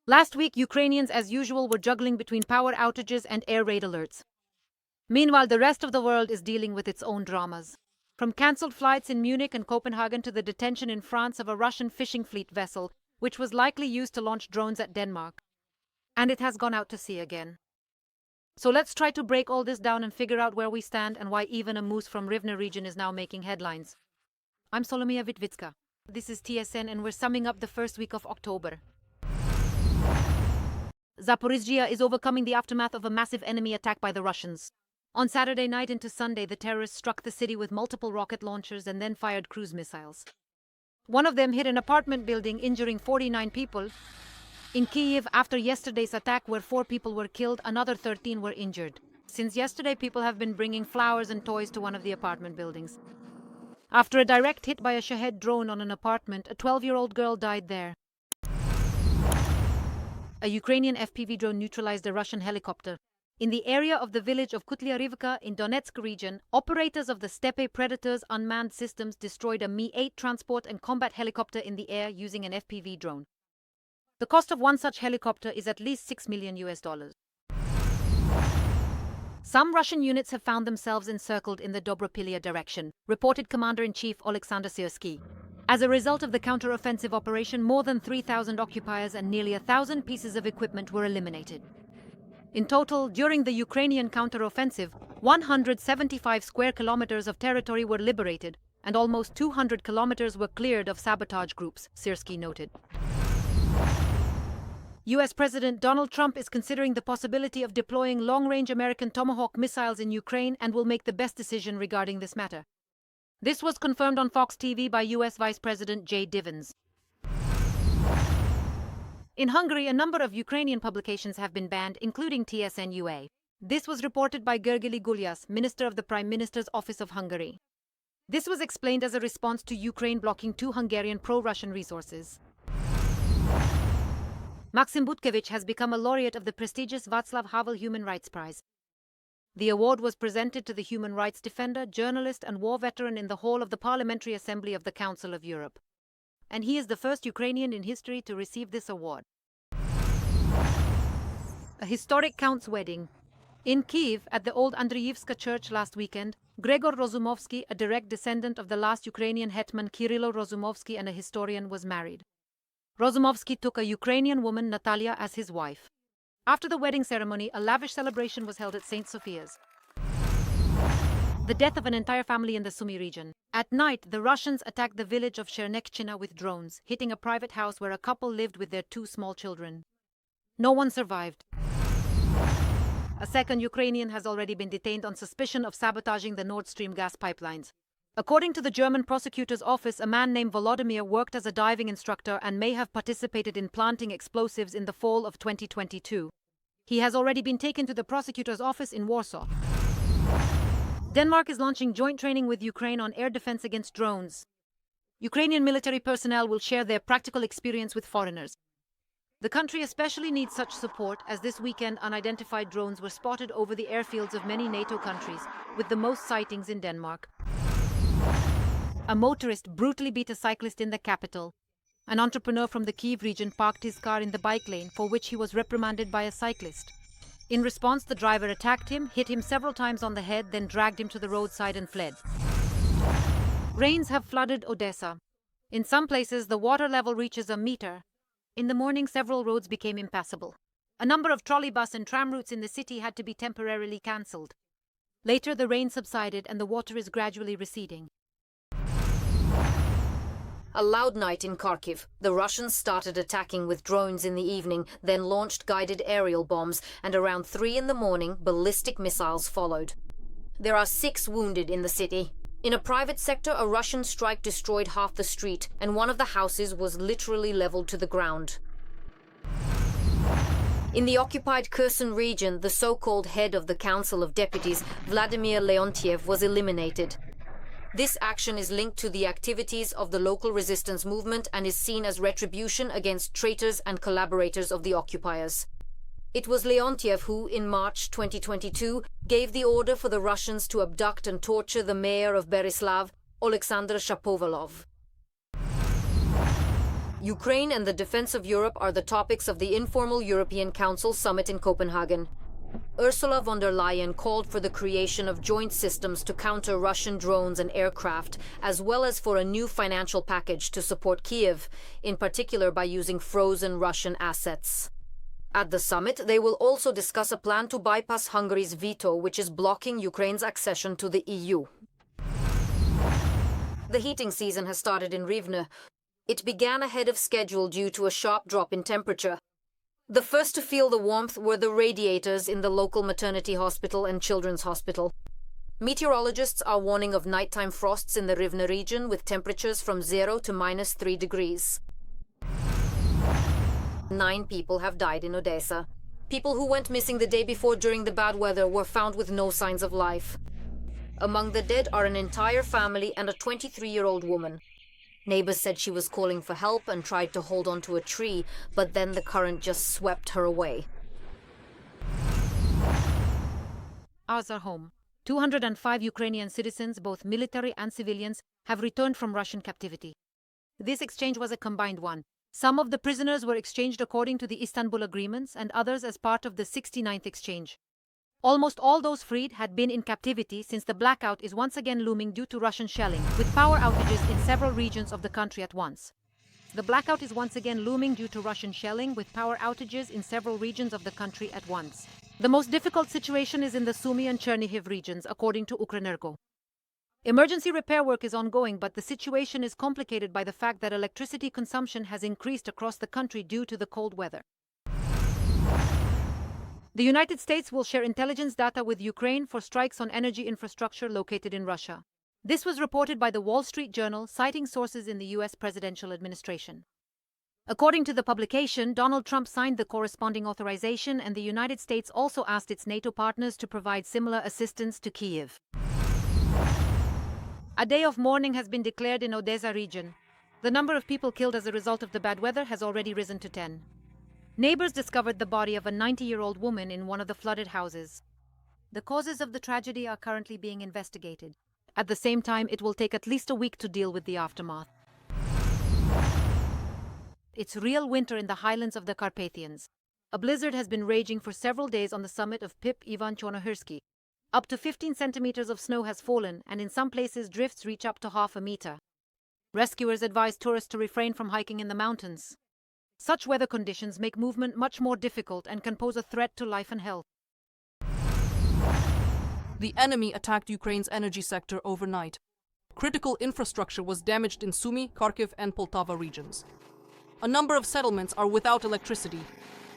Last week, Ukrainians, as usual, were juggling between power outages and air raid alerts. Meanwhile, the rest of the world is dealing with its own dramas. From cancelled flights in Munich and Copenhagen to the detention in France of a Russian fishing fleet vessel, which was likely used to launch drones at Denmark. And it has gone out to sea again. So let's try to break all this down and figure out where we stand and why even a moose from Rivne region is now making headlines. I'm Solomia Witkowska. This is TSN and we're summing up the first week of October. Zaporizhzhia is overcoming the aftermath of a massive enemy attack by the Russians. On Saturday night into Sunday, the terrorists struck the city with multiple rocket launchers and then fired cruise missiles. One of them hit an apartment building, injuring 49 people. In Kyiv, after yesterday's attack where 4 people were killed, another 13 were injured. Since yesterday, people have been bringing flowers and toys to one of the apartment buildings. After a direct hit by a Shahed drone on an apartment, a 12-year-old girl died there. A Ukrainian FPV drone neutralized a Russian helicopter. In the area of the village of Kutlia in Donetsk region, operators of the Steppe Predators unmanned systems destroyed a Mi-8 transport and combat helicopter in the air using an FPV drone. The cost of one such helicopter is at least $6 million. Some Russian units have found themselves encircled in the Dobropillia direction, reported Commander-in-Chief Alexander Syrsky. As a result of the counter-offensive operation, more than 3,000 occupiers and nearly 1,000 pieces of equipment were eliminated. In total, during the Ukrainian counter-offensive, 175 square kilometers of territory were liberated, and almost 200 kilometers were cleared of sabotage groups, Syrsky noted. U.S. President Donald Trump is considering the possibility of deploying long-range American Tomahawk missiles in Ukraine and will make the best decision regarding this matter. This was confirmed on Fox TV by U.S. Vice President Jay Divins. In Hungary, a number of Ukrainian publications have been banned, including TSN UA. This was reported by Gergely Gulyas, Minister of the Prime Minister's Office of Hungary. This was explained as a response to Ukraine blocking 2 Hungarian pro-Russian resources. Maxim Butkevych has become a laureate of the prestigious Václav Havel Human Rights Prize. The award was presented to the human rights defender, journalist and war veteran in the hall of the Parliamentary Assembly of the Council of Europe. And he is the first Ukrainian in history to receive this award. A historic count's wedding. In Kyiv, at the old Andriivska church last weekend, Gregor Rozumovsky, a direct descendant of the last Ukrainian hetman Kirilo Rozumovsky and a historian, was married. Rozumovsky took a Ukrainian woman, Natalia, as his wife. After the wedding ceremony, a lavish celebration was held at St. Sophia's. The death of an entire family in the Sumy region. At night, the Russians attacked the village of Chernihiv with drones, hitting a private house where a couple lived with their 2 small children. No one survived. A second Ukrainian has already been detained on suspicion of sabotaging the Nord Stream gas pipelines. According to the German prosecutor's office, a man named Volodymyr worked as a diving instructor and may have participated in planting explosives in the fall of 2022. He has already been taken to the prosecutor's office in Warsaw. Denmark is launching joint training with Ukraine on air defense against drones. Ukrainian military personnel will share their practical experience with foreigners. The country especially needs such support, as this weekend unidentified drones were spotted over the airfields of many NATO countries, with the most sightings in Denmark. A motorist brutally beat a cyclist in the capital. An entrepreneur from the Kyiv region parked his car in the bike lane, for which he was reprimanded by a cyclist. In response, the driver attacked him, hit him several times on the head, then dragged him to the roadside and fled. Rains have flooded Odesa. In some places, the water level reaches a meter. In the morning, several roads became impassable. A number of trolleybus and tram routes in the city had to be temporarily cancelled. Later, the rain subsided and the water is gradually receding. A loud night in Kharkiv. The Russians started attacking with drones in the evening, then launched guided aerial bombs, and around 3 in the morning, ballistic missiles followed. There are 6 wounded in the city. In a private sector, a Russian strike destroyed half the street, and one of the houses was literally leveled to the ground. In the occupied Kherson region, the so-called head of the Council of Deputies, Vladimir Leontiev, was eliminated. This action is linked to the activities of the local resistance movement and is seen as retribution against traitors and collaborators of the occupiers. It was Leontiev who, in March 2022, gave the order for the Russians to abduct and torture the mayor of Berislav, Alexander Shapovalov. Ukraine and the defense of Europe are the topics of the informal European Council summit in Copenhagen. Ursula von der Leyen called for the creation of joint systems to counter Russian drones and aircraft, as well as for a new financial package to support Kyiv, in particular by using frozen Russian assets. At the summit, they will also discuss a plan to bypass Hungary's veto, which is blocking Ukraine's accession to the EU. The heating season has started in Rivne. It began ahead of schedule due to a sharp drop in temperature. The first to feel the warmth were the radiators in the local maternity hospital and children's hospital. Meteorologists are warning of nighttime frosts in the Rivne region with temperatures from 0 to -3 degrees. 9 people have died in Odesa. People who went missing the day before during the bad weather were found with no signs of life. Among the dead are an entire family and a 23-year-old woman. Neighbors said she was calling for help and tried to hold onto a tree, but then the current just swept her away. Ours are home. 205 Ukrainian citizens, both military and civilians, have returned from Russian captivity. This exchange was a combined one. Some of the prisoners were exchanged according to the Istanbul agreements and others as part of the 69th exchange. Almost all those freed had been in captivity since the blackout is once again looming due to Russian shelling, with power outages in several regions of the country at once. The blackout is once again looming due to Russian shelling, with power outages in several regions of the country at once. The most difficult situation is in the Sumy and Chernihiv regions, according to Ukrenergo. Emergency repair work is ongoing, but the situation is complicated by the fact that electricity consumption has increased across the country due to the cold weather. The United States will share intelligence data with Ukraine for strikes on energy infrastructure located in Russia. This was reported by the Wall Street Journal, citing sources in the U.S. presidential administration. According to the publication, Donald Trump signed the corresponding authorization, and the United States also asked its NATO partners to provide similar assistance to Kyiv. A day of mourning has been declared in Odesa region. The number of people killed as a result of the bad weather has already risen to 10. Neighbors discovered the body of a 90-year-old woman in one of the flooded houses. The causes of the tragedy are currently being investigated. At the same time, it will take at least a week to deal with the aftermath. It's real winter in the highlands of the Carpathians. A blizzard has been raging for several days on the summit of Pip Ivan Chernohirsky. Up to 15 centimeters of snow has fallen, and in some places drifts reach up to half a meter. Rescuers advise tourists to refrain from hiking in the mountains. Such weather conditions make movement much more difficult and can pose a threat to life and health. The enemy attacked Ukraine's energy sector overnight. Critical infrastructure was damaged in Sumy, Kharkiv and Poltava regions. A number of settlements are without electricity.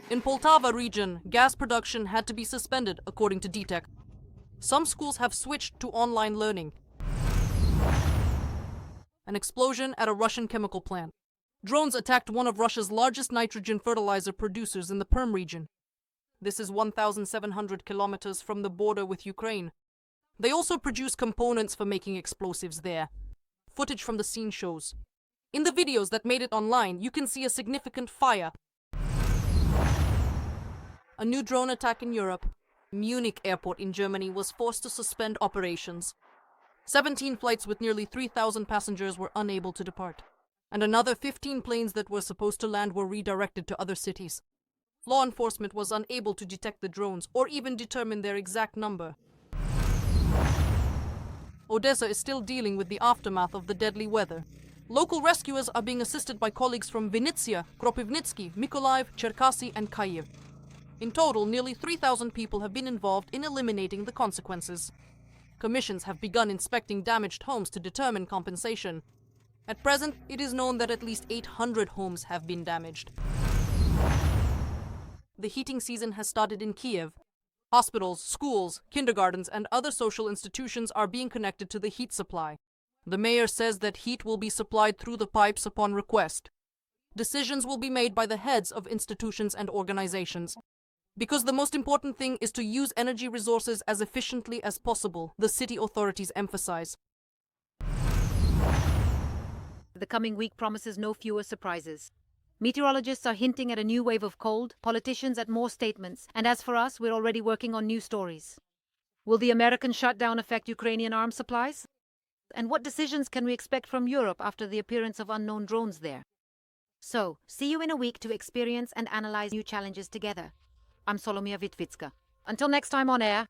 In Poltava region, gas production had to be suspended, according to DTEK. Some schools have switched to online learning. An explosion at a Russian chemical plant. Drones attacked one of Russia's largest nitrogen fertilizer producers in the Perm region. This is 1,700 kilometers from the border with Ukraine. They also produce components for making explosives there. Footage from the scene shows. In the videos that made it online, you can see a significant fire. A new drone attack in Europe. Munich airport in Germany was forced to suspend operations. 17 flights with nearly 3,000 passengers were unable to depart. And another 15 planes that were supposed to land were redirected to other cities. Law enforcement was unable to detect the drones or even determine their exact number. Odesa is still dealing with the aftermath of the deadly weather. Local rescuers are being assisted by colleagues from Vinnytsia, Kropyvnytsky, Mykolaiv, Cherkasy and Kyiv. In total, nearly 3,000 people have been involved in eliminating the consequences. Commissions have begun inspecting damaged homes to determine compensation. At present, it is known that at least 800 homes have been damaged. The heating season has started in Kyiv. Hospitals, schools, kindergartens, and other social institutions are being connected to the heat supply. The mayor says that heat will be supplied through the pipes upon request. Decisions will be made by the heads of institutions and organizations. Because the most important thing is to use energy resources as efficiently as possible, the city authorities emphasize. The coming week promises no fewer surprises. Meteorologists are hinting at a new wave of cold, politicians at more statements, and as for us, we're already working on new stories. Will the American shutdown affect Ukrainian arms supplies? And what decisions can we expect from Europe after the appearance of unknown drones there? So, see you in a week to experience and analyze new challenges together. I'm Solomia Witvitska. Until next time on air.